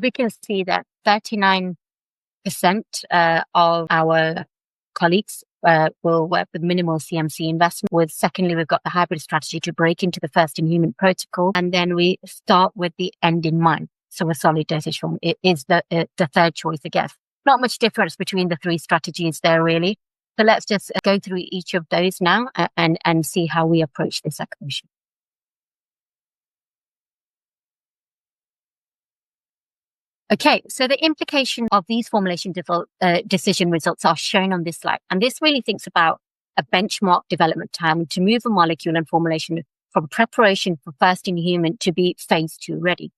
We can see that 39% of our colleagues will work with minimal CMC investment. Secondly, we've got the hybrid strategy to break into the first in human protocol. And then we start with the end in mind. So a solid dosage form it is the third choice, I guess. Not much difference between the three strategies there, really. So let's just go through each of those now and see how we approach this equation. Okay, so the implication of these formulation decision results are shown on this slide. And this really thinks about a benchmark development time to move a molecule and formulation from preparation for first in human to be phase 2 ready.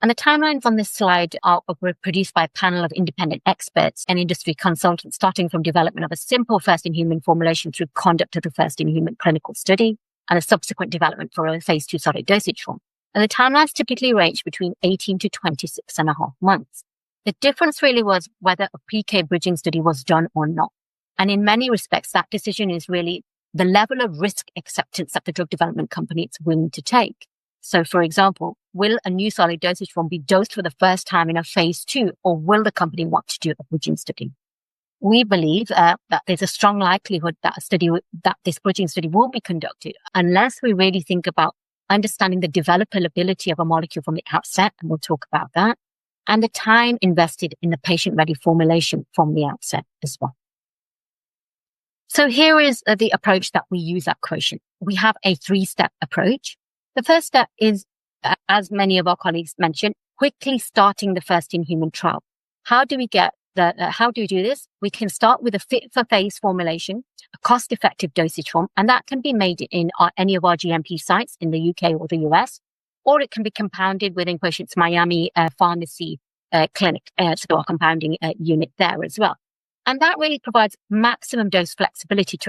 And the timelines on this slide were produced by a panel of independent experts and industry consultants, starting from development of a simple first in human formulation through conduct of the first in human clinical study and a subsequent development for a phase 2 solid dosage form. And the timelines typically range between 18 to 26.5 months. The difference really was whether a PK bridging study was done or not. And in many respects, that decision is really the level of risk acceptance that the drug development company is willing to take. So, for example, will a new solid dosage form be dosed for the first time in a phase 2, or will the company want to do a bridging study? We believe that there's a strong likelihood that this bridging study will be conducted unless we really think about understanding the developability of a molecule from the outset, and we'll talk about that, and the time invested in the patient-ready formulation from the outset as well. So here is the approach that we use at Quotient. We have a 3-step approach. The first step is, as many of our colleagues mentioned, quickly starting the first in human trial. How do we do this? We can start with a fit for phase formulation, a cost-effective dosage form, and that can be made in any of our GMP sites in the UK or the US, or it can be compounded within Quotient's Miami pharmacy clinic, so our compounding unit there as well. And that really provides maximum dose flexibility to